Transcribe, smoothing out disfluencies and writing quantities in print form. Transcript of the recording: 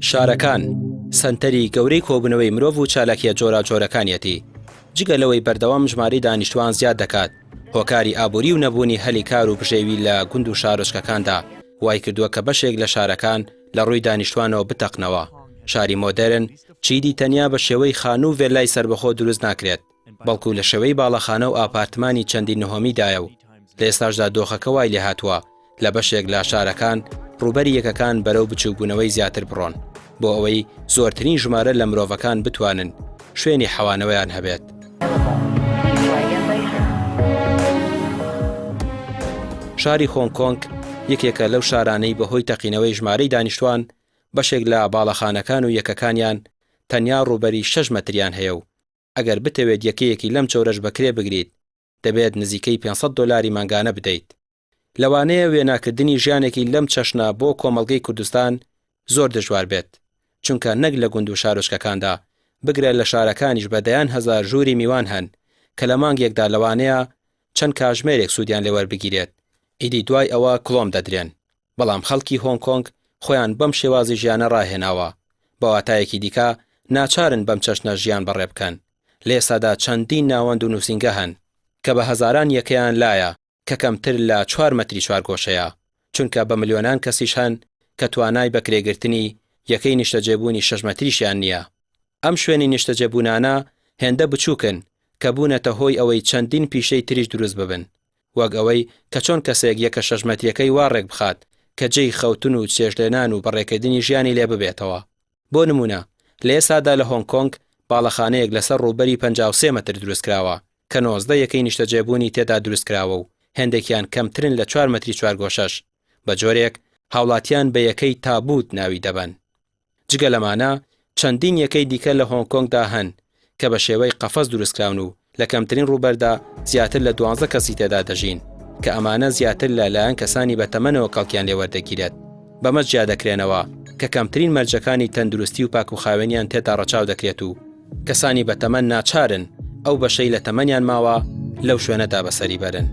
شارەکان سەنتەری گەورەی کۆبوونەوەی مرۆڤ و چالاکیە جۆرەکانیەتی. جگە لەوەی بەردەوام ژماری دانیشتوان زیاد دەکات، هۆکاری ئابووری و نەبوونی هەلی کار و بژێوی لە گوند و شارۆچکەکاندا وای کردووە کە بەشێک لە شارەکان لە ڕووی دانیشتوانەوە بتەقنەوە. شاری مۆدەرن چیدی تەنیا بە شێوەی خان و vێلای سربەخۆ دروست ناکرێت، بەڵکو لە شێوەی باڵەخانە و ئاپارتمانی چەندی نهۆمیدایە و لە ئێستاشدا دۆخەکە وای لێ هاتووە لە بەشێک لە شارەکان ڕووبەری یەکەکان بەرەو بچووبوونەوەی زیاتر بڕۆن بۆ ئەوەی زۆرترین ژمارە لە مرۆڤەکان بتوانن شوێنی حەوانەوەیان هەبێت. شاری هۆنگ کۆنگ یەکێکە لەو شارانەی بەهۆی تەقینەوەی ژمارەی دانیشتوان بەشێک لە باڵەخانەکان و یەکەکانیان تەنیا ڕووبەری 6 مەتریان هەیە و ئەگەر بتەوێت یەکەیەکی لەم چەورەش بەکرێ بگریت دەبێت نزیکەی 500 دۆلاری مانگانە بدەیت. لەوانەیە وێناکردنی ژیانێکی لەم چەشنە بۆ کۆمەڵگەی کوردستان زۆر دژوار بێت، چونکە نەک لە گوند و شارۆچکەکاندا بگرێت لە شارەکانیش بەدەیان هەزار ژووری میوان هەن کە لە مانگێکدا لەوانەیە چەند کاتژمێرێک سوودیان لێوەربگیرێت، ئیدی دوای ئەوە کڵۆم دەدرێن. بەڵام خەڵکی هۆنگ کۆنگ خۆیان بەم شێوازی ژیانە ڕاهێناوە، بە واتایەکی دیکە ناچارن بەم چەشنە ژیان بەڕێ بکەن. لە ئێستادا چەندین ناوەند و نووسینگە هەن کە بە هەزاران یەکەیان لایە کە کەمتر لە 4 مەتری چوارگۆشەیە، چونکە بە ملیۆنان کەسیش هەن کە توانای بەکرێگرتنی یەکەی نیشتەجێبوونی 6 مەتریشیان نییە. ئەم شوێنی نیشتەجێبوونانە هێندە بچووکن کە بوونەتە هۆی ئەوەی چەندین پیشەی تریش دروست ببن، وەک ئەوەی کە چۆن کەسێک یەکە 6 مەتریەکەی واڕێک بخات کە جێی خەوتن و چێژلێنان و بەڕێکردنی ژیانی لێ ببێتەوە. بۆ نمونە لە ئێستادا لە هۆنگ کۆنگ باڵەخانەیەک لەسەر ڕووبەری 53 مەتر دروستکراوە کە 19 یەکەی نیشتەجێبوونی تێدا دروستکراوە و هێندێکیان کەمترن لە 4 مەتری چوارگۆشەش، بە جۆرێک هاوڵاتیان بە یەکەی تابوت ناوی دەبن. جگە لەمانە چەندین یەکەی دیکە لە هۆنگ کۆنگدا هەن کە بە شێوەی قەفەس دروستکراون و لە کەمترین ڕووبەردا زیاتر لە 12 کەسی تێدا دەژین کە ئەمانە زیاتر لە لایەن کەسانی بەتەمەنەوە کەڵکیان لێوەردەگیرێت. بەمە جیا دەکرێنەوە کە کەمترین مەرجەکانی تەندروستی و پاک و خاوێنیان تێدا ڕەچاو دەکرێت و کەسانی بەتەمەن ناچارن ئەو بەشەی لە تەمەنیان ماوە لەو شوێنەدا بەسەری بەرن.